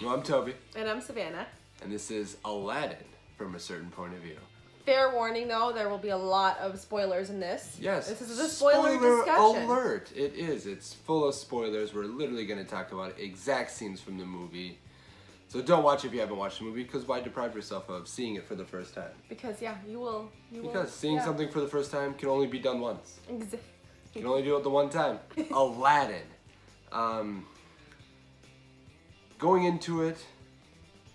Well, I'm Toby, And I'm Savannah. and this is Aladdin from a certain point of view. Fair warning though, there will be a lot of spoilers in this. Yes. This is a spoiler discussion. Alert! It is. It's full of spoilers. We're literally going to talk about exact scenes from the movie. So don't watch if you haven't watched the movie, because why deprive yourself of seeing it for the first time? Because you will. Because seeing something for the first time can only be done once. Exactly. You can only do it the one time. Aladdin. Going into it,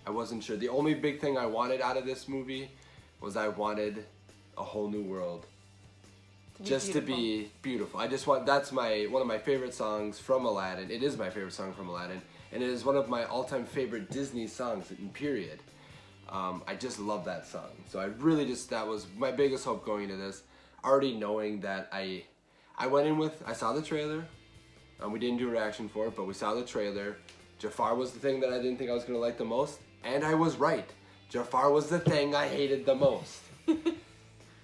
I wasn't sure. The only big thing I wanted out of this movie was I wanted a whole new world. To be beautiful. I just want, that's one of my favorite songs from Aladdin. It is my favorite song from Aladdin, and it is one of my all-time favorite Disney songs in period. I just love that song. So I really that was my biggest hope going into this, already knowing that I went in with, I saw the trailer, we didn't do a reaction for it, but we saw the trailer. Jafar was the thing that I didn't think I was going to like the most, and I was right. Jafar was the thing I hated the most.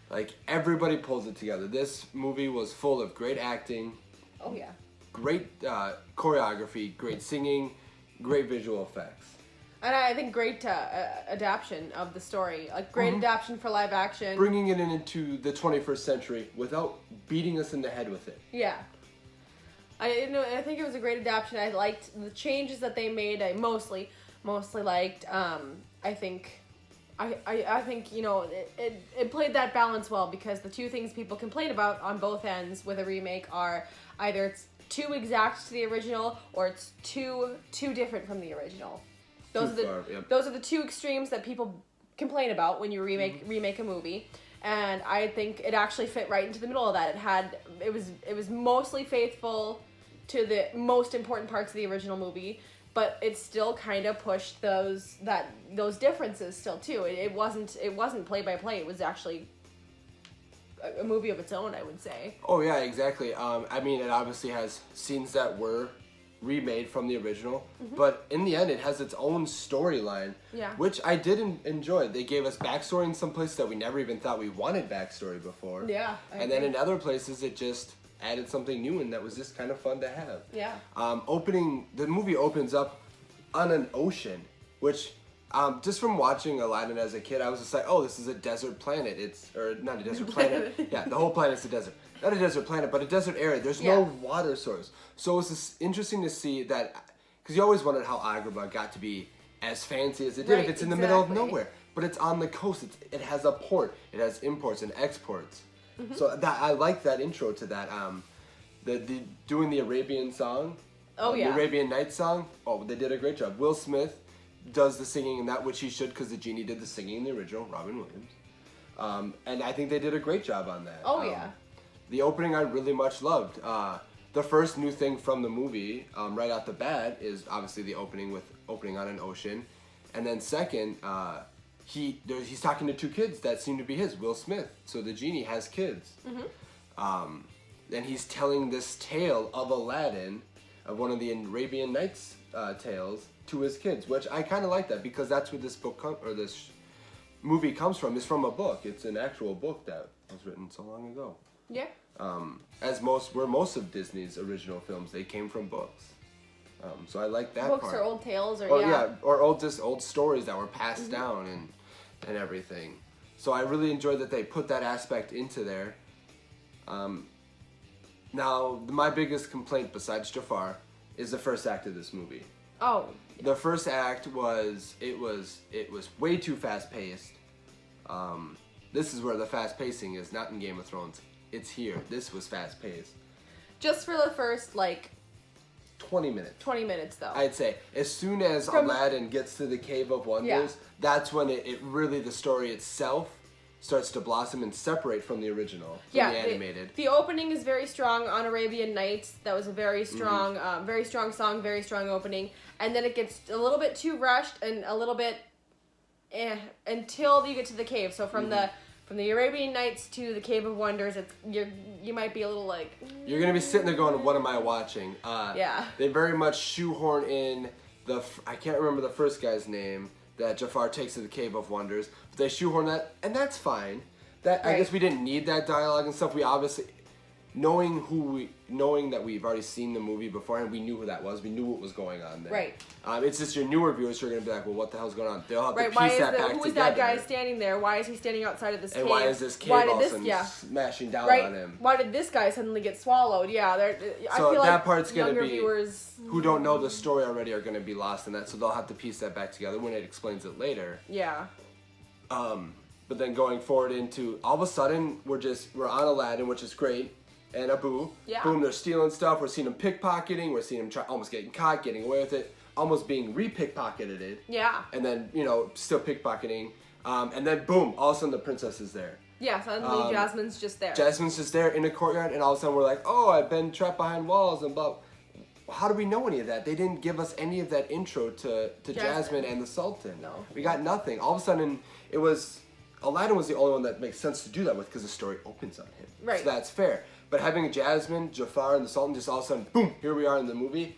Like, everybody pulls it together. This movie was full of great acting. Oh yeah. Great choreography, great singing, great visual effects. And I think great adaptation of the story. Like great adaptation for live action. Bringing it into the 21st century without beating us in the head with it. Yeah. I think it was a great adaptation. I liked the changes that they made. I mostly liked. I think it played that balance well, because the two things people complain about on both ends with a remake are either it's too exact to the original or it's too different from the original. Those are the two extremes that people complain about when you remake a movie. And I think it actually fit right into the middle of that. It was mostly faithful to the most important parts of the original movie, but it still kind of pushed those differences still too. It wasn't play by play. It was actually a movie of its own, I would say. Oh yeah, exactly. I mean, it obviously has scenes that were remade from the original, but in the end it has its own storyline, which I did enjoy. They gave us backstory in some places that we never even thought we wanted backstory before. Yeah. And then in other places it just added something new, and that was just kind of fun to have. Yeah. The movie opens up on an ocean, which just from watching Aladdin as a kid, I was just like, oh, this is a desert planet. Or not a desert planet. Yeah, the whole planet's a desert. Not a desert planet, but a desert area. There's no water source. So it's just interesting to see that, because you always wondered how Agrabah got to be as fancy as it did, if it's in the middle of nowhere. But it's on the coast. It has a port. It has imports and exports. So that I like that intro to that. Doing the Arabian song. Oh yeah. The Arabian Nights song. Oh, they did a great job. Will Smith does the singing in that, which he should, because the genie did the singing in the original, Robin Williams. And I think they did a great job on that. Oh yeah. The opening I really much loved. The first new thing from the movie, right out the bat, is obviously the opening on an ocean, and then second, he's talking to two kids that seem to be his, Will Smith. So the genie has kids. And he's telling this tale of Aladdin, of one of the Arabian Nights tales, to his kids, which I kind of like that, because that's where this this movie comes from. Is from a book. It's an actual book that was written so long ago. Yeah. Most of Disney's original films, they came from books. So I like that books part. or old tales, or old stories that were passed down and everything. So I really enjoyed that they put that aspect into there. Now, my biggest complaint besides Jafar is the first act of this movie. Oh. The first act was way too fast paced. This is where the fast pacing is, not in Game of Thrones. It's here. This was fast paced. Just for the first 20 minutes. 20 minutes though. I'd say as soon as Aladdin gets to the Cave of Wonders, that's when it really, the story itself starts to blossom and separate from the original, from the animated. The opening is very strong on Arabian Nights. That was a very strong, very strong song, very strong opening. And then it gets a little bit too rushed and a little bit until you get to the cave. So from the Arabian Nights to the Cave of Wonders, you might be a little like... You're going to be sitting there going, what am I watching? They very much shoehorn in I can't remember the first guy's name that Jafar takes to the Cave of Wonders. But they shoehorn that, and that's fine. I guess we didn't need that dialogue and stuff. We obviously... knowing that we've already seen the movie beforehand, we knew who that was. We knew what was going on there. Right. It's just your newer viewers who are going to be like, well, what the hell's going on? They'll have Right. to piece that back Who is together. that guy standing there? Why is he standing outside of this cave? And why is this cave all of a sudden smashing down on him? Why did this guy suddenly get swallowed? Yeah, I so feel that like part's going to younger be viewers who don't know the story already are going to be lost in that, so they'll have to piece that back together when it explains it later. Yeah. But then going forward into all of a sudden we're on Aladdin, which is great. And Abu, boom, they're stealing stuff. We're seeing them pickpocketing. We're seeing them almost getting caught, getting away with it, almost being re-pickpocketed. Yeah. And then, still pickpocketing. And then, boom, all of a sudden the princess is there. Yeah, suddenly Jasmine's just there. Jasmine's just there in the courtyard, and all of a sudden we're like, oh, I've been trapped behind walls and blah. How do we know any of that? They didn't give us any of that intro to Jasmine and the Sultan. No. We got nothing. All of a sudden, Aladdin was the only one that makes sense to do that with because the story opens on him. Right. So that's fair. But having Jasmine, Jafar, and the Sultan just all of a sudden, boom, here we are in the movie.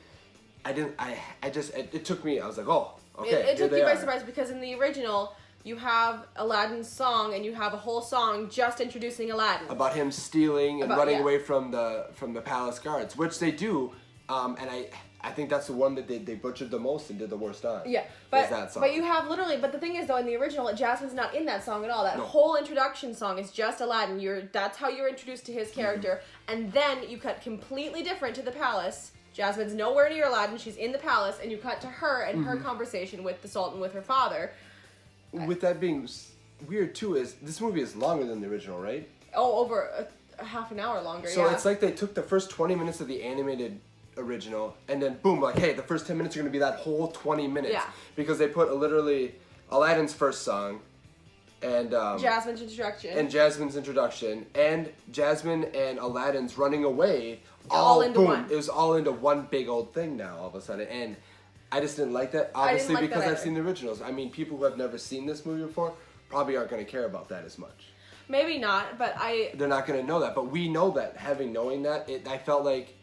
It took me, I was like, oh, okay. It took you by surprise because in the original, you have Aladdin's song and you have a whole song just introducing Aladdin. About him stealing and running away from the palace guards, which they do. And I think that's the one that they butchered the most and did the worst on. Yeah, but you have literally. But the thing is, though, in the original, Jasmine's not in that song at all. That whole introduction song is just Aladdin. That's how you're introduced to his character, and then you cut completely different to the palace. Jasmine's nowhere near Aladdin. She's in the palace, and you cut to her and her conversation with the Sultan, with her father. With that being weird too, is this movie is longer than the original, right? Oh, over a half an hour longer. So it's like they took the first 20 minutes of the animated original and then boom, like, hey, the first 10 minutes are going to be that whole 20 minutes. Yeah. Because they put literally Aladdin's first song and Jasmine's introduction and Jasmine and Aladdin's running away all into one. It was all into one big old thing now all of a sudden, and I just didn't like that, obviously, because I've seen the originals. I mean, people who have never seen this movie before probably aren't going to care about that as much. Maybe not, but they're not going to know that, but we know that. Knowing that, I felt like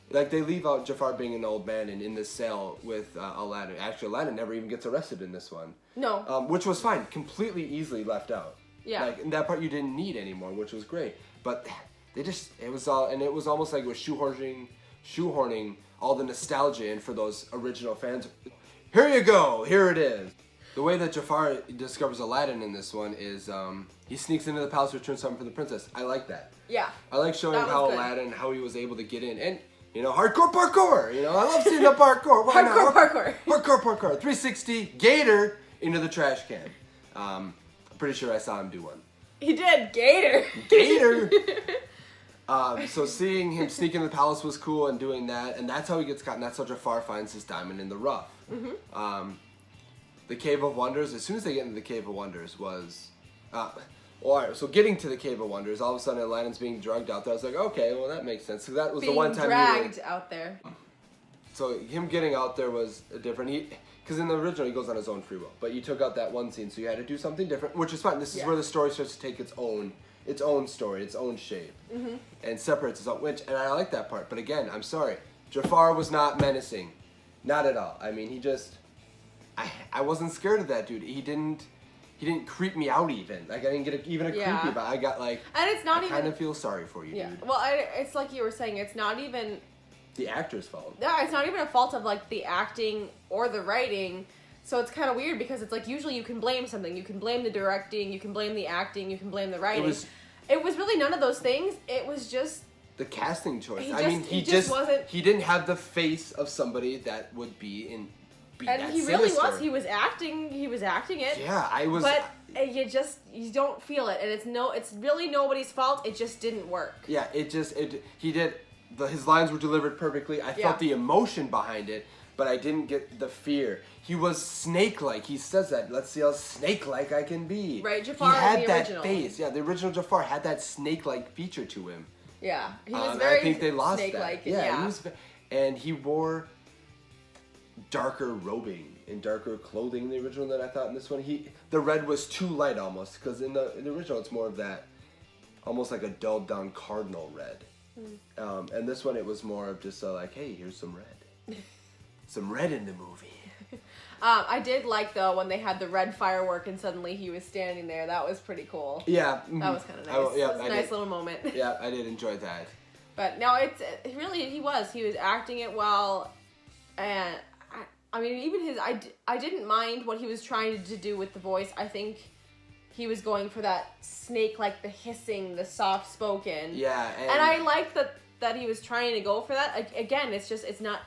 they leave out Jafar being an old man and in this cell with Aladdin. Actually, Aladdin never even gets arrested in this one. No. Which was fine. Completely easily left out. Yeah. And that part you didn't need anymore, which was great. But it was almost like it was shoehorning all the nostalgia in for those original fans. Here you go. Here it is. The way that Jafar discovers Aladdin in this one is he sneaks into the palace to return something for the princess. I like that. Yeah. I like showing how Aladdin, how he was able to get in. And hardcore parkour. I love seeing the parkour. Hardcore parkour. 360 gator into the trash can. I'm pretty sure I saw him do one. He did. Gator. So seeing him sneak into the palace was cool and doing that, and that's how he gets caught, and that's how Jafar finds his diamond in the rough. The Cave of Wonders, as soon as they get into the Cave of Wonders was... Alright, so getting to the Cave of Wonders, all of a sudden Aladdin's being drugged out there. I was like, okay, well that makes sense. So that was the one time dragged out there. So him getting out there was different. Because in the original he goes on his own free will, but you took out that one scene, so you had to do something different, which is fine. This is where the story starts to take its own story, its own shape, and separates itself. And I like that part. But again, I'm sorry, Jafar was not menacing, not at all. I mean, he just, I wasn't scared of that dude. He didn't creep me out even. Like I didn't get even a creepy vibe. I got like, and it's not I even. kind of feel sorry for you, dude. Well, it's like you were saying. It's not even the actor's fault. Yeah, it's not even a fault of like the acting or the writing. So it's kind of weird because it's like usually you can blame something. You can blame the directing. You can blame the acting. You can blame the writing. It was really none of those things. It was just the casting choice. He didn't have the face of somebody that would be in. And he really was. He was acting. He was acting it. Yeah, I was. But you don't feel it, and it's really nobody's fault. It just didn't work. Yeah, he did. His lines were delivered perfectly. I felt the emotion behind it, but I didn't get the fear. He was snake-like. He says that. Let's see how snake-like I can be. Right, Jafar. He had the that original. face. Yeah, the original Jafar had that snake-like feature to him. Yeah, he was very. I think they lost snake-like. That. Yeah, he was, and he wore darker robing and darker clothing in the original than I thought in this one. The red was too light almost, because in the original it's more of that, almost like a dulled down cardinal red. And this one it was more of just like, hey, here's some red. Some red in the movie. I did like though when they had the red firework and suddenly he was standing there. That was pretty cool. Yeah. That was kind of nice. That was a nice little moment. Yeah, I did enjoy that. But no, he was acting it well, and I mean, even I didn't mind what he was trying to do with the voice. I think he was going for that snake, like the hissing, the soft spoken. Yeah, and I like that he was trying to go for that. Again, it's not.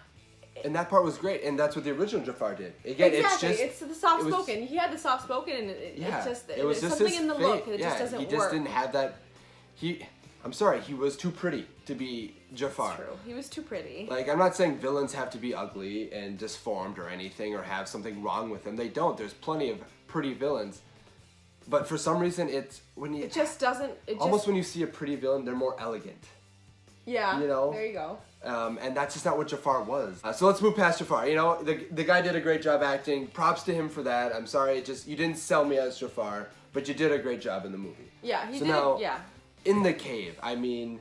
And that part was great, and that's what the original Jafar did. Again, exactly, it's the soft spoken. He had the soft spoken, and it was just something in the look. It just doesn't work. He just didn't have that. I'm sorry, he was too pretty to be Jafar. That's true. He was too pretty. Like, I'm not saying villains have to be ugly and disformed or anything or have something wrong with them. They don't. There's plenty of pretty villains. But for some reason, it just doesn't. Almost when you see a pretty villain, they're more elegant. Yeah. You know. There you go. And that's just not what Jafar was. So let's move past Jafar. You know, the guy did a great job acting. Props to him for that. I'm sorry, you didn't sell me as Jafar, but you did a great job in the movie. Yeah, he did. Now, yeah. In the cave, I mean,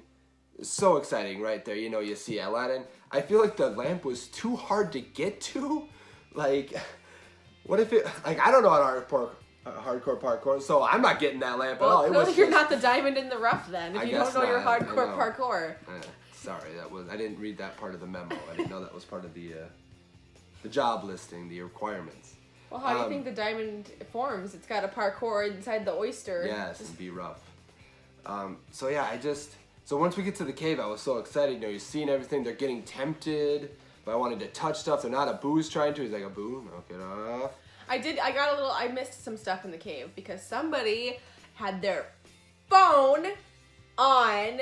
so exciting right there. You know, you see Aladdin. I feel like the lamp was too hard to get to. Like, what if I don't know how to hardcore parkour, so I'm not getting that lamp at all. Clearly you're not the diamond in the rough then, if you don't know your hardcore parkour. Sorry, I didn't read that part of the memo. I didn't know that was part of the job listing, the requirements. Well, how do you think the diamond forms? It's got a parkour inside the oyster. Yes, and be rough. So yeah, so once we get to the cave, I was so excited. You know, you're seeing everything. They're getting tempted, but I wanted to touch stuff. They're not. Abu's trying to. He's like, Abu, knock it off. I missed some stuff in the cave because somebody had their phone on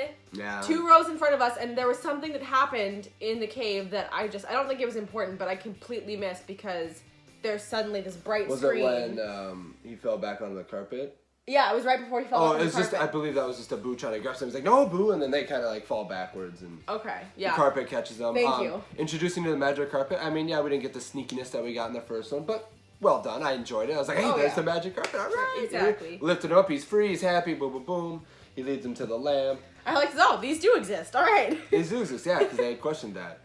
2 rows in front of us, and there was something that happened in the cave that I don't think it was important, but I completely missed because there's suddenly this bright screen. Was it when he fell back on the carpet? Yeah, it was right before he fell on the carpet. I believe that was just Abu trying to grab something. He's like, no, Abu, and then they kind of like fall backwards, and okay, yeah. The carpet catches them. Thank you. Introducing to the magic carpet. I mean, yeah, we didn't get the sneakiness that we got in the first one, but well done. I enjoyed it. I was like, hey, there's the magic carpet. All right. Exactly. Lifted him up. He's free. He's happy. Boom, boom, boom. He leads him to the lamp. I like, these do exist. All right. These do exist, yeah, because they had questioned that.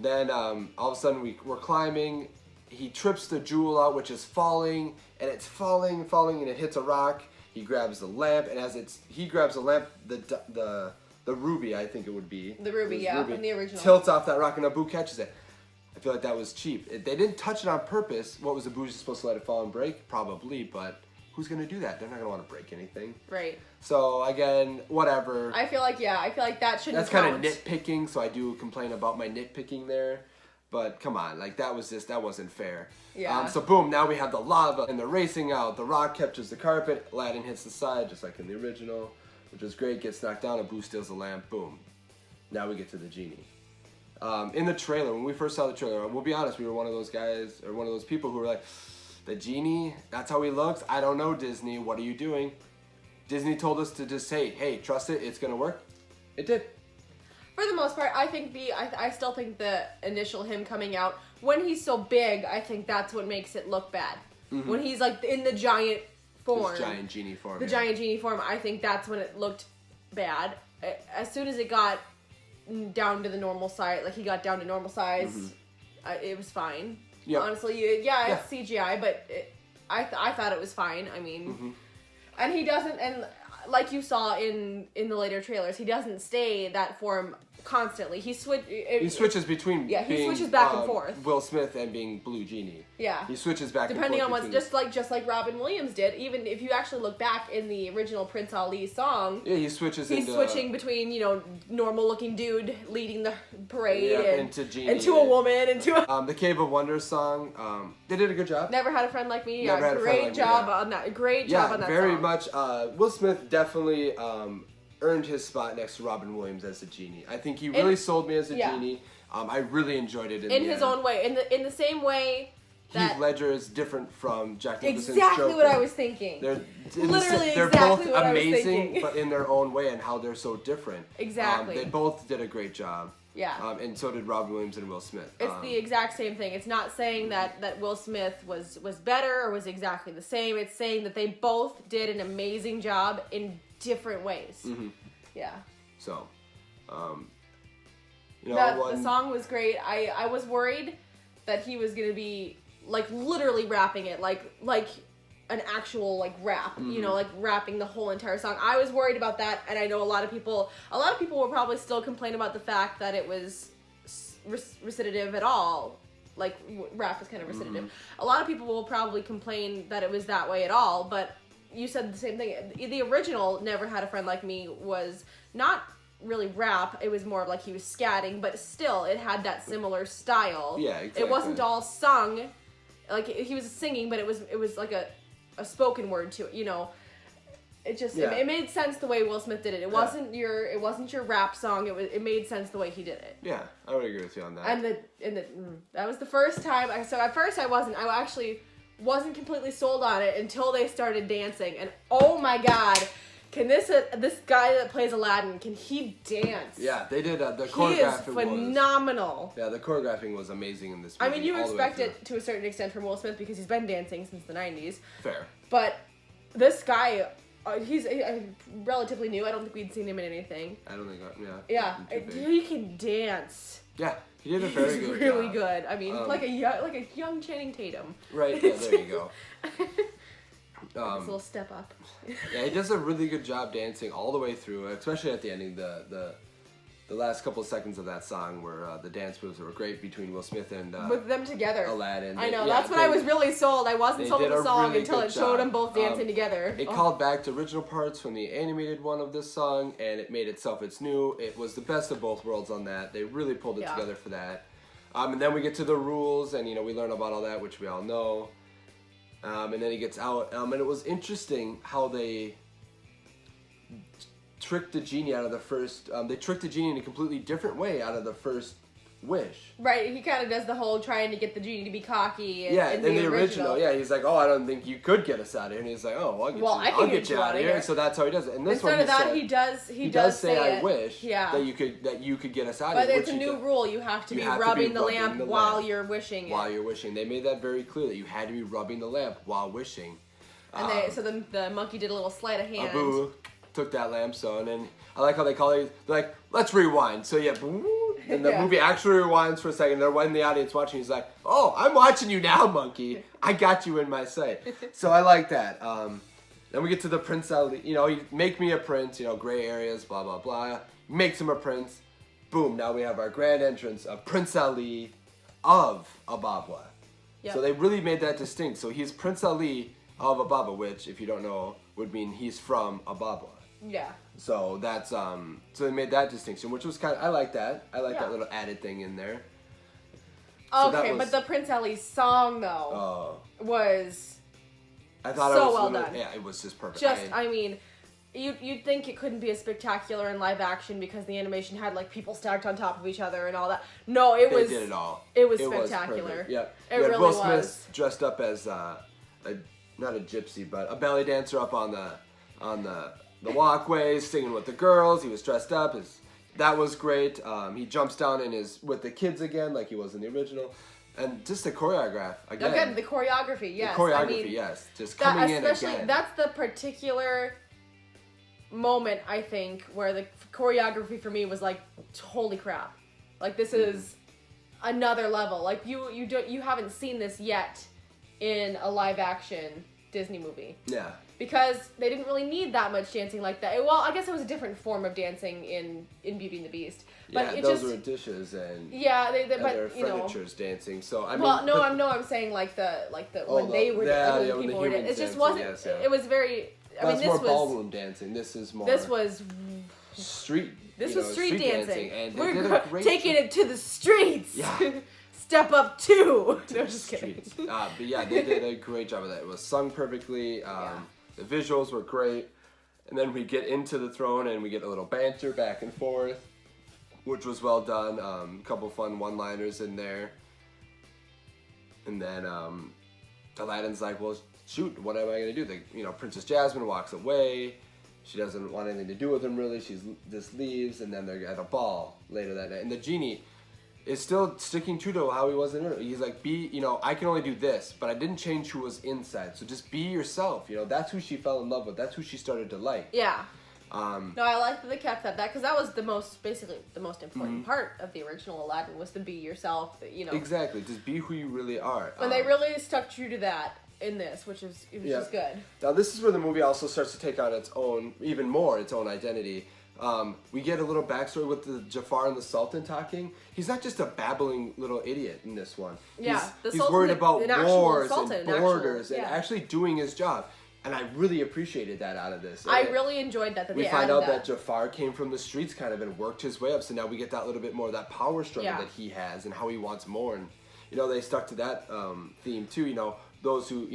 Then all of a sudden we're climbing. He trips the jewel out, which is falling, and it's falling, and it hits a rock. He grabs the lamp, and he grabs the lamp, the ruby, I think it would be. The ruby, from the original. Tilts off that rock, and Abu catches it. I feel like that was cheap. They didn't touch it on purpose. What was Abu supposed to let it fall and break? Probably, but who's going to do that? They're not going to want to break anything. Right. So, again, whatever. I feel like that shouldn't That's kind of nitpicking, so I do complain about my nitpicking there. But come on, like that wasn't fair. Yeah. So boom, now we have the lava and they're racing out. The rock catches the carpet. Aladdin hits the side just like in the original, which is great. Gets knocked down. Abu steals the lamp. Boom. Now we get to the genie. In the trailer, when we first saw the trailer, we'll be honest, we were one of those guys or one of those people who were like, the genie, that's how he looks. I don't know, Disney. What are you doing? Disney told us to just say, hey, trust it. It's gonna work. It did. For the most part, I think I still think the initial him coming out, when he's so big, I think that's what makes it look bad. Mm-hmm. When he's like in the giant form. This giant genie form. The giant genie form, I think that's when it looked bad. As soon as it got down to the normal size, like he got down to normal size, it was fine. Yep. Honestly, it's CGI, but I thought it was fine. I mean, and he doesn't, and like you saw in the later trailers, he doesn't stay that form constantly. He switches between he switches back and forth. Will Smith and being Blue Genie. Yeah. He switches back depending and forth. on what's just like Robin Williams did. Even if you actually look back in the original Prince Ali song, yeah, he's switching between normal looking dude leading the parade into Genie, into a woman, into a the Cave of Wonders song. They did a good job. Never Had a Friend Like Me. Great job on that. Great job on that. Yeah, very song. much. Will Smith definitely earned his spot next to Robin Williams as a genie. I think he really sold me as a genie. I really enjoyed it in his own way. In the same way that Heath Ledger is different from Jack Nicholson's exactly Joker. what I was thinking. They're exactly both what amazing, I was thinking. but in their own way and how they're so different. Exactly. They both did a great job. Yeah. And so did Robin Williams and Will Smith. It's the exact same thing. It's not saying that Will Smith was better or was exactly the same. It's saying that they both did an amazing job in different ways. Yeah. So, the song was great. I was worried that he was gonna be like literally rapping it like an actual like rap, you know, like rapping the whole entire song. I was worried about that, and I know a lot of people will probably still complain about the fact that it was recitative at all. Like rap is kind of recitative. A lot of people will probably complain that it was that way at all, but you said the same thing. The original Never Had a Friend Like Me was not really rap. It was more of like he was scatting, but still it had that similar style. Yeah, exactly. It wasn't all sung. Like he was singing, but it was like a spoken word to it, you know. It just it made sense the way Will Smith did it. It wasn't your rap song. It made sense the way he did it. Yeah, I would agree with you on that. And that was the first time. So at first I actually wasn't completely sold on it until they started dancing. And oh my god, can this guy that plays Aladdin, can he dance? Yeah, they did the choreographing. He is phenomenal. Yeah, the choreograing was amazing in this movie. I mean, you expect it to a certain extent from Will Smith because he's been dancing since the 90s. Fair. But this guy, he's relatively new. I don't think we'd seen him in anything. I don't think, yeah. He can dance. Yeah, he did a very good job. He's really good. I mean, like a young Channing Tatum. Right, yeah, there you go. This little step up. Yeah, he does a really good job dancing all the way through, especially at the ending. The last couple of seconds of that song where the dance moves were great between Will Smith and with them together. Aladdin. I know, that's when I was really sold. I wasn't sold on the song really until it showed them both dancing together. It called back to original parts from the animated one of this song, and it made itself its new. It was the best of both worlds on that. They really pulled it together for that. And then we get to the rules, and we learn about all that, which we all know. And then he gets out, and it was interesting how they tricked the genie out of the first. They tricked the genie in a completely different way out of the first wish. Right, he kind of does the whole trying to get the genie to be cocky. In the original, he's like, "Oh, I don't think you could get us out of here," and he's like, "Oh, well, I'll get you out of here." So that's how he does it. And this instead one, of that, he does say "I wish that you could get us out of here." But it's a new rule. You have to be rubbing the lamp while you're wishing. While you're wishing, they made that very clear that you had to be rubbing the lamp while wishing. And so the monkey did a little sleight of hand. Abu took that lamp stone, and I like how they call it. They're like, "Let's rewind." So and the movie actually rewinds for a second. They're in the audience watching. He's like, "Oh, I'm watching you now, monkey. I got you in my sight." So I like that. Then we get to the Prince Ali. He make me a prince. Gray areas, blah blah blah. Makes him a prince. Boom. Now we have our grand entrance of Prince Ali of Ababa. Yep. So they really made that distinct. So he's Prince Ali of Ababa, which, if you don't know, would mean he's from Ababa. Yeah. So that's so they made that distinction, which was I like that. I like that little added thing in there. Okay, but the Prince Ali song though was I thought so well done. Yeah, it was just perfect. I mean, you'd think it couldn't be as spectacular in live action because the animation had like people stacked on top of each other and all that. No, they did it all. It was spectacular. Yep. It really Will was. Smith dressed up as not a gypsy, but a belly dancer up on the walkways, singing with the girls. He was dressed up. That was great. He jumps down with the kids again, like he was in the original, and just the choreograph again. Again, the choreography, yes. The choreography, yes. Just coming in again. That's the particular moment, I think, where the choreography for me was like, holy crap! Like this is another level. Like you haven't seen this yet in a live action Disney movie. Yeah. Because they didn't really need that much dancing like that. Well, I guess it was a different form of dancing in Beauty and the Beast. But those were dishes and but furniture's dancing. So I mean, I'm saying like the when they were when people were dancing. It just wasn't. Yes, yeah. It was very. This was more ballroom dancing. This is more. This was street. This was street dancing. And we're taking it to the streets. Yeah. Step up 2. No, just kidding. But yeah, they did a great job of that. It was sung perfectly. The visuals were great. And then we get into the throne and we get a little banter back and forth, which was well done. A couple fun one-liners in there. And then Aladdin's like, well, shoot, what am I going to do? Princess Jasmine walks away. She doesn't want anything to do with him, really. She just leaves, and then they're at a ball later that night. And the genie is still sticking true to how he was in it. He's like, I can only do this, but I didn't change who was inside. So just be yourself. That's who she fell in love with. That's who she started to like. Yeah. No, I like that they kept that because that was the most important part of the original Aladdin was to be yourself. Exactly. Just be who you really are. And they really stuck true to that in this, which is good. Now this is where the movie also starts to take on its own identity. We get a little backstory with the Jafar and the Sultan talking. He's not just a babbling little idiot in this one. He's worried about wars and borders and actually doing his job. And I really appreciated that out of this. I really enjoyed that we find out that Jafar came from the streets kind of and worked his way up. So now we get that little bit more of that power struggle that he has and how he wants more. And, they stuck to that theme too. Those who,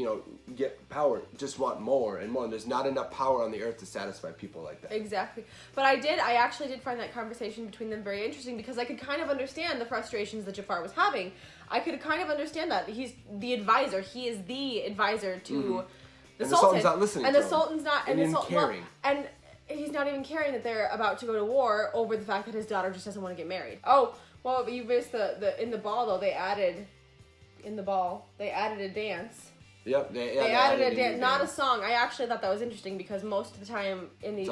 get power just want more and more. And there's not enough power on the earth to satisfy people like that. Exactly. But I actually did find that conversation between them very interesting because I could kind of understand the frustrations that Jafar was having. I could kind of understand that. He's the advisor. He is the advisor to the Sultan's not listening and to the Sultan's not and caring. And he's not even caring that they're about to go to war over the fact that his daughter just doesn't want to get married. Oh, well, you missed the in the ball though. They added a dance. Yep, they added a dance, not a song. I actually thought that was interesting because most of the time it's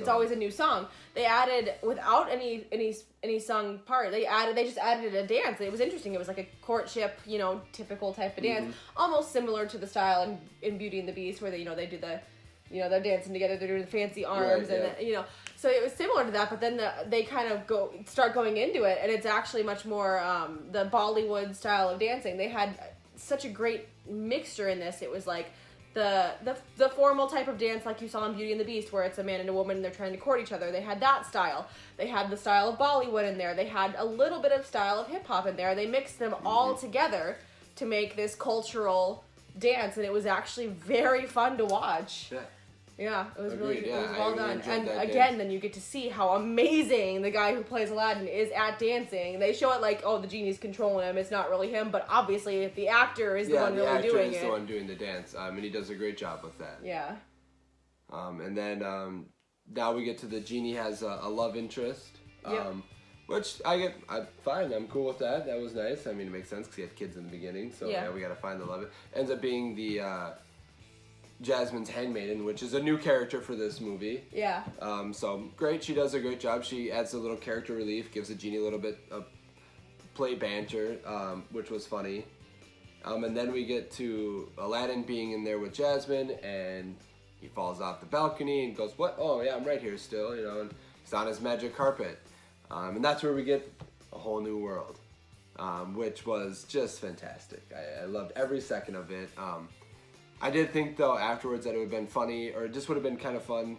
always a new song. They added without any sung part. They just added a dance. It was interesting. It was like a courtship, typical type of dance, almost similar to the style in Beauty and the Beast where they do the, they're dancing together. They're doing the fancy arms so it was similar to that. But then they kind of start going into it, and it's actually much more the Bollywood style of dancing. They had such a great mixture in this. It was like the formal type of dance like you saw in Beauty and the Beast where it's a man and a woman and they're trying to court each other. They had that style. They had the style of Bollywood in there. They had a little bit of style of hip hop in there. They mixed them all together to make this cultural dance, and it was actually very fun to watch. Yeah, it was Agreed. it was well done. And again, then you get to see how amazing the guy who plays Aladdin is at dancing. They show it like, the genie's controlling him. It's not really him, but obviously the actor is the one really doing it. Yeah, the actor is the one doing the dance, and he does a great job with that. Yeah. And then now we get to the genie has a love interest, which I'm fine. I'm cool with that. That was nice. I mean, it makes sense because he had kids in the beginning, so we got to find the love. Ends up being the Jasmine's handmaiden, which is a new character for this movie. Yeah. So great. She does a great job. She adds a little character relief, gives the genie a little bit of play banter, which was funny. And then we get to Aladdin being in there with Jasmine, and he falls off the balcony and goes, "What? Oh yeah, I'm right here still." And he's on his magic carpet, and that's where we get a whole new world, which was just fantastic. I loved every second of it. I did think, though, afterwards that it would have been funny, or it just would have been kind of fun,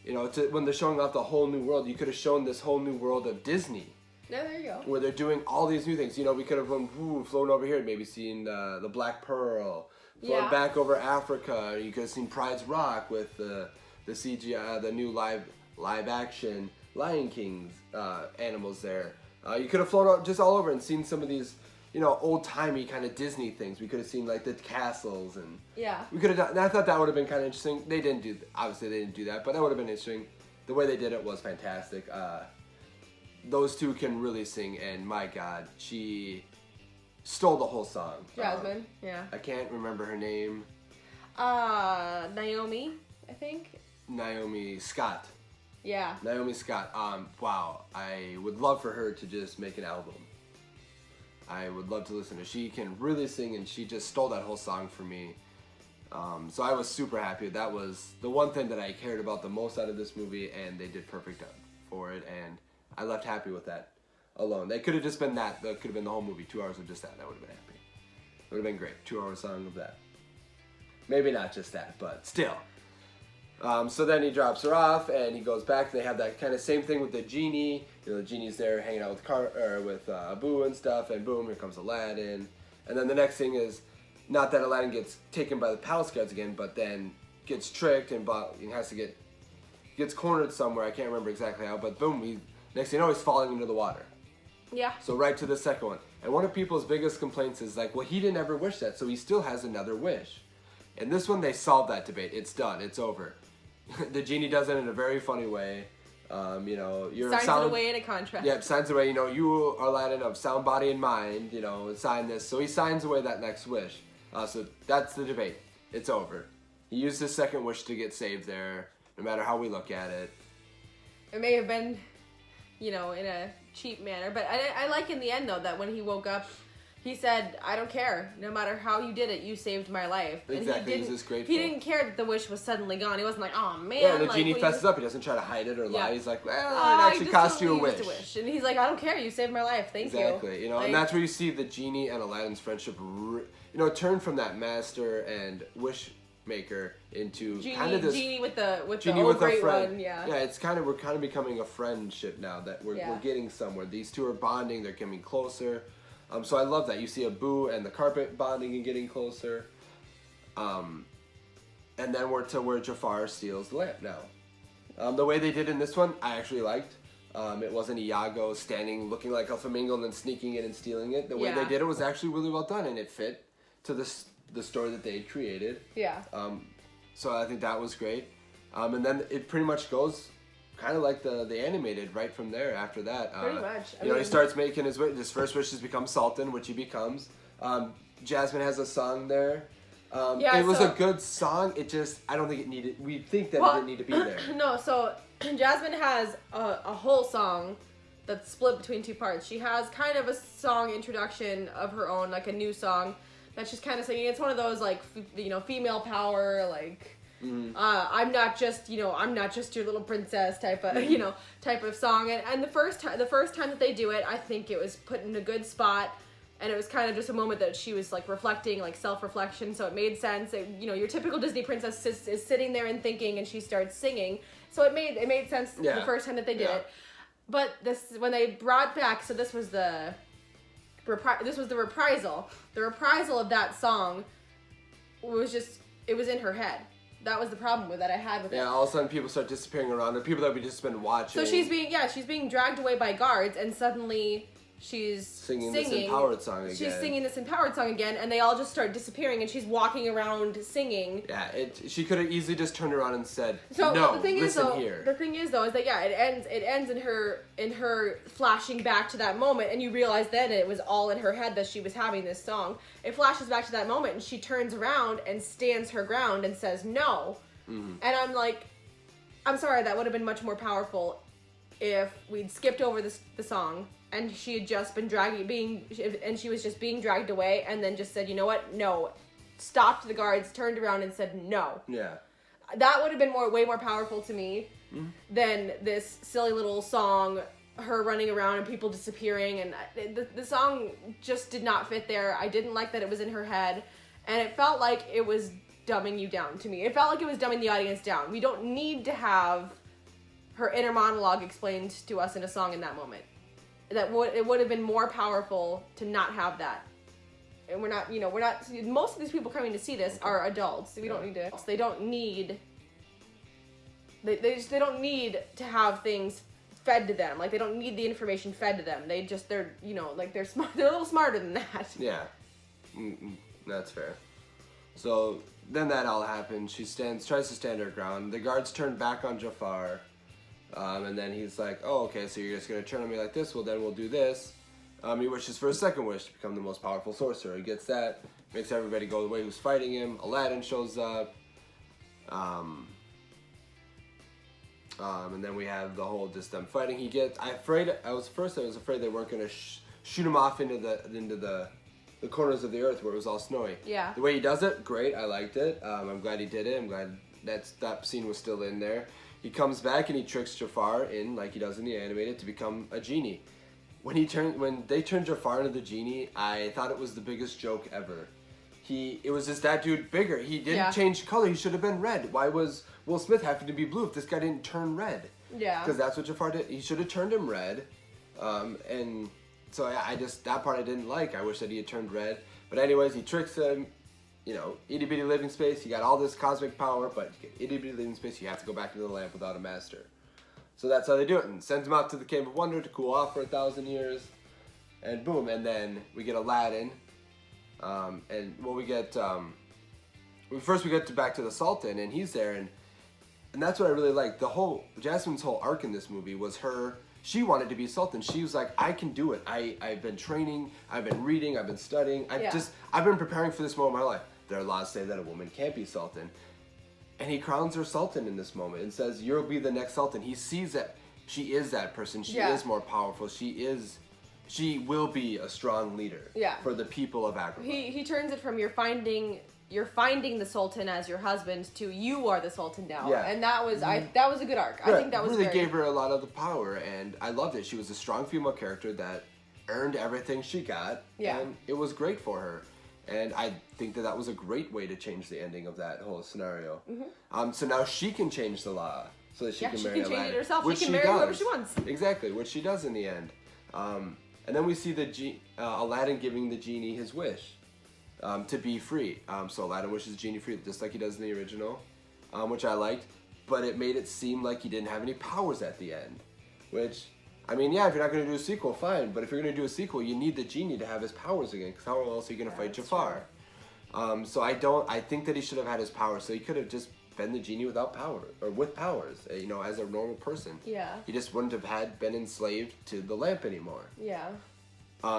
when they're showing off the whole new world, you could have shown this whole new world of Disney. Yeah, there you go. Where they're doing all these new things. We could have flown over here, maybe seen the Black Pearl, flown back over Africa. You could have seen Pride's Rock with the CGI, the new live action Lion King's animals there. You could have flown out just all over and seen some of these old-timey kind of Disney things. We could have seen, like, the castles, and we could have done, and I thought that would have been kind of interesting. They didn't do, obviously they didn't do that, but that would have been interesting. The way they did it was fantastic. Those two can really sing, and my God, she stole the whole song. Jasmine, I can't remember her name. Naomi, I think. Naomi Scott. Yeah. Naomi Scott. Wow, I would love for her to just make an album. I would love to listen to her. She can really sing, and she just stole that whole song for me. So I was super happy. That was the one thing that I cared about the most out of this movie, and they did perfect for it, and I left happy with that alone. They could have just been that. That could have been the whole movie, 2 hours of just that, and I would have been happy. It would have been great. 2-hour song of that. Maybe not just that, but still. So then he drops her off, and he goes back. They have that kind of same thing with the genie. The genie's there hanging out with Abu and stuff, and boom, here comes Aladdin. And then the next thing is, not that Aladdin gets taken by the palace guards again, but then gets tricked and gets cornered somewhere. I can't remember exactly how, but boom, next thing you know, he's falling into the water. Yeah. So right to the second one. And one of people's biggest complaints is like, well, he didn't ever wish that, so he still has another wish. In this one, they solved that debate. It's done. It's over. The genie does it in a very funny way. You're signs it away in a contract. Yeah, signs away. You are Aladdin of sound body and mind. Sign this. So he signs away that next wish. So that's the debate. It's over. He used his second wish to get saved there. No matter how we look at it. It may have been, in a cheap manner, but I like in the end though that when he woke up, He said, "I don't care. No matter how you did it, you saved my life." And Exactly, he's just grateful. He didn't care that the wish was suddenly gone. He wasn't like, "Oh man." Yeah, the like, genie fesses up. He doesn't try to hide it or lie. Yeah. He's like, well, it actually cost you a wish. And he's like, "I don't care. You saved my life. Thank you." Exactly. You know, and that's where you see the genie and Aladdin's friendship, turn from that master and wish maker into kind of this genie with the genie oh, with great a friend. one. Yeah. Yeah, we're kind of becoming a friendship now that we're getting somewhere. These two are bonding. They're coming closer. So I love that. You see Abu and the carpet bonding and getting closer. And then we're to where Jafar steals the lamp now. The way they did in this one, I actually liked. It wasn't Iago standing looking like a flamingo and then sneaking in and stealing it. The way they did it was actually really well done, and it fit to the story that they had created. Yeah. So I think that was great. And then it pretty much goes kind of like the animated right from there after that. Pretty much. He starts making his wish. His first wish is become Sultan, which he becomes. Jasmine has a song there. It was a good song. It just, I don't think it needed, we think that it didn't need to be there. No, so Jasmine has a whole song that's split between two parts. She has kind of a song introduction of her own, like a new song that she's kind of singing. It's one of those like, female power, like, I'm not just your little princess type of, type of song. And the first time that they do it, I think it was put in a good spot. And it was kind of just a moment that she was like reflecting, like self-reflection. So it made sense. Your typical Disney princess is sitting there and thinking, and she starts singing. So it made sense the first time that they did it. But when they brought back, so this was the reprisal. The reprisal of that song was it was in her head. That was the problem that I had with it. Yeah, all of a sudden people start disappearing around. The people that we just been watching. So she's being dragged away by guards, and suddenly she's singing this empowered song again. She's singing this empowered song again, and they all just start disappearing, and she's walking around singing. Yeah, she could have easily just turned around and said, so "No, the thing listen is, here." The thing is, though, is that it ends in her flashing back to that moment, and you realize then it was all in her head that she was having this song. It flashes back to that moment, and she turns around and stands her ground and says no. Mm-hmm. And I'm like, I'm sorry, that would have been much more powerful if we'd skipped over the song. And she had just been she was just being dragged away, and then just said, "You know what? No." Stopped the guards, turned around, and said, "No." Yeah. That would have been way more powerful to me than this silly little song, her running around and people disappearing, and the song just did not fit there. I didn't like that it was in her head, and it felt like it was dumbing you down to me. It felt like it was dumbing the audience down. We don't need to have her inner monologue explained to us in a song in that moment. It would have been more powerful to not have that. And we're not, most of these people coming to see this are adults. We don't need to, they don't need to have things fed to them. Like, they don't need the information fed to them. They're smart, they're a little smarter than that. Yeah. That's fair. So then that all happens. She tries to stand her ground. The guards turn back on Jafar. And then he's like, "Oh, okay, so you're just going to turn on me like this? Well, then we'll do this." He wishes for a second wish to become the most powerful sorcerer. He gets that, makes everybody go the way who's fighting him. Aladdin shows up. And then we have the whole just them fighting. I was afraid they weren't going to shoot him off into the corners of the earth where it was all snowy. Yeah. The way he does it, great. I liked it. I'm glad he did it. I'm glad that scene was still in there. He comes back and he tricks Jafar in, like he does in the animated, to become a genie. When they turned Jafar into the genie, I thought it was the biggest joke ever. It was just that dude bigger. He didn't change color. He should have been red. Why was Will Smith having to be blue if this guy didn't turn red? Yeah. Because that's what Jafar did. He should have turned him red. And so that part I didn't like. I wish that he had turned red. But anyways, he tricks him. Itty bitty living space. You got all this cosmic power, but itty bitty living space. You have to go back into the lamp without a master. So that's how they do it, and sends him out to the Cave of Wonder to cool off for 1,000 years, and boom. And then we get Aladdin, we get back to the Sultan, and he's there, and that's what I really like. Jasmine's whole arc in this movie was her. She wanted to be Sultan. She was like, I can do it. I've been training. I've been reading. I've been studying. I've been preparing for this moment in my life. There are laws saying that a woman can't be Sultan. And he crowns her Sultan in this moment and says, "You'll be the next Sultan." He sees that she is that person. She is more powerful. She is she will be a strong leader. Yeah. For the people of Agrabah. He turns it from you're finding the Sultan as your husband to you are the Sultan now. Yeah. And that was that was a good arc. I think that was really gave her a lot of the power, and I loved it. She was a strong female character that earned everything she got, and it was great for her. And I think that was a great way to change the ending of that whole scenario. So now she can change the law so that she can marry Aladdin. She can change it herself. Which she can marry whoever she wants. Exactly, which she does in the end. And then we see Aladdin giving the genie his wish to be free. So Aladdin wishes the genie free, just like he does in the original, which I liked. But it made it seem like he didn't have any powers at the end, which... I mean, yeah, if you're not going to do a sequel, fine. But if you're going to do a sequel, you need the genie to have his powers again. Because how else are you going to fight Jafar? So I think that he should have had his powers. So he could have just been the genie without power. Or with powers, as a normal person. Yeah. He just wouldn't have been enslaved to the lamp anymore. Yeah.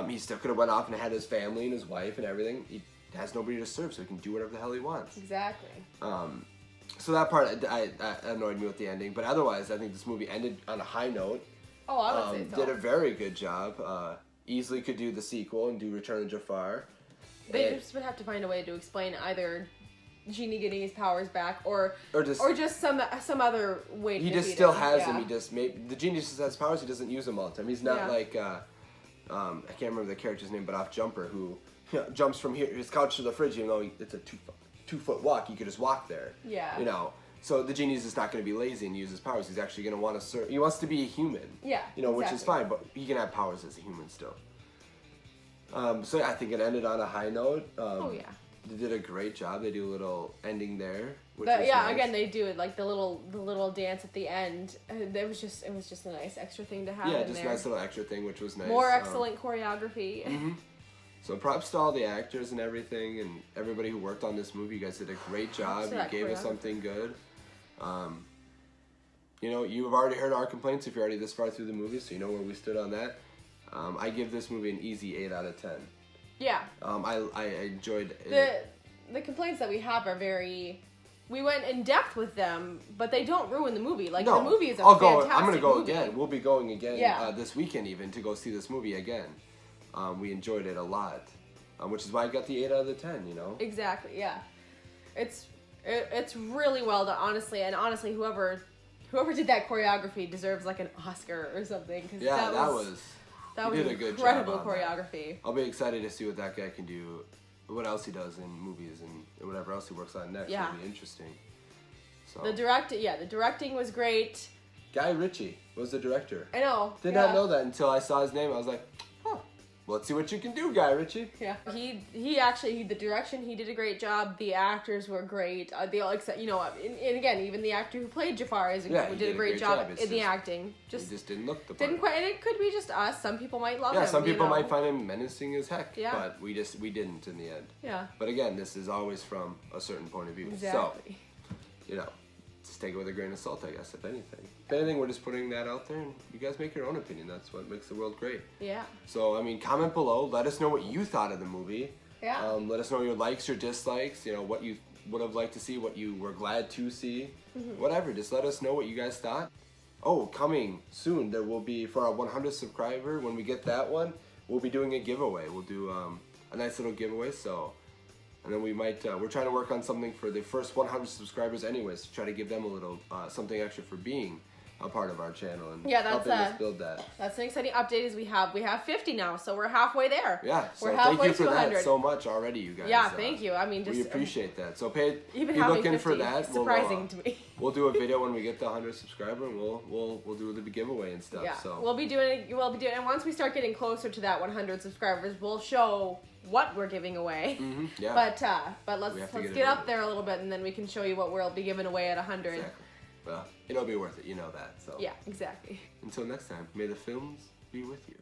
He still could have went off and had his family and his wife and everything. He has nobody to serve, so he can do whatever the hell he wants. Exactly. So that part I annoyed me with the ending. But otherwise, I think this movie ended on a high note. Oh, I would say so. Did a very good job. Easily could do the sequel and do Return of Jafar. They just would have to find a way to explain either Genie getting his powers back or just some other way to he just still has them. He just the genie just has powers. He doesn't use them all the time. He's not like I can't remember the character's name, but off Jumper, who jumps from his couch to the fridge. Even though it's a 2 foot walk, he could just walk there. Yeah. So the genie's just not going to be lazy and use his powers. He's actually going to want to serve. He wants to be a human. Yeah. Which is fine, but he can have powers as a human still. So I think it ended on a high note. They did a great job. They do a little ending there. Which was nice. Again, they do it like the little dance at the end. It was just a nice extra thing to have. Yeah, in just there. a nice little extra thing, which was nice. More excellent choreography. So props to all the actors and everything, and everybody who worked on this movie. You guys did a great job. You gave us something good. You've already heard our complaints if you're already this far through the movie, so you know where we stood on that. I give this movie an easy 8 out of 10. Yeah. I enjoyed it. The complaints that we have are very... We went in depth with them, but they don't ruin the movie. Like, the movie is a fantastic movie. I'm going to go again. We'll be going again this weekend even to go see this movie again. We enjoyed it a lot, which is why I got the 8 out of the 10, Exactly, yeah. It's really well done, honestly. And honestly, whoever did that choreography deserves like an Oscar or something. Cause that was did a good incredible job choreography. I'll be excited to see what that guy can do, what else he does in movies and whatever else he works on next. Yeah. It'll be interesting. So the directing was great. Guy Ritchie was the director. I know. Did not know that until I saw his name. I was like, well, let's see what you can do, Guy Ritchie. Yeah, he actually the direction, he did a great job. The actors were great. They all and again, even the actor who played Jafar did a great job in the acting. He just didn't look the part. Didn't quite, and it could be just us. Some people might love him. Yeah, some people might find him menacing as heck. Yeah. But we didn't in the end. Yeah. But again, this is always from a certain point of view. Exactly. So, just take it with a grain of salt, I guess, if anything. If anything, we're just putting that out there, and you guys make your own opinion. That's what makes the world great. Yeah. So, comment below. Let us know what you thought of the movie. Yeah. Let us know your likes, your dislikes, what you would have liked to see, what you were glad to see. Whatever, just let us know what you guys thought. Oh, coming soon, there will be, for our 100th subscriber, when we get that one, we'll be doing a giveaway. We'll do a nice little giveaway, and then we might, we're trying to work on something for the first 100 subscribers anyways, to try to give them a little, something extra for being a part of our channel and helping us build that. That's an exciting update is we have 50 now, so we're halfway there. Yeah, so we're halfway thank you for to 100. that so much already, you guys. Yeah, thank you. We appreciate that. So be having looking 50, for that. Surprising to me. We'll do a video when we get the 100 subscriber, and we'll do the giveaway and stuff. Yeah, so we'll be doing, and once we start getting closer to that 100 subscribers, we'll show what we're giving away. Yeah. But let's get up there a little bit, and then we can show you what we'll be giving away at 100. Exactly. Well, it'll be worth it. You know that. So yeah, exactly. Until next time, may the films be with you.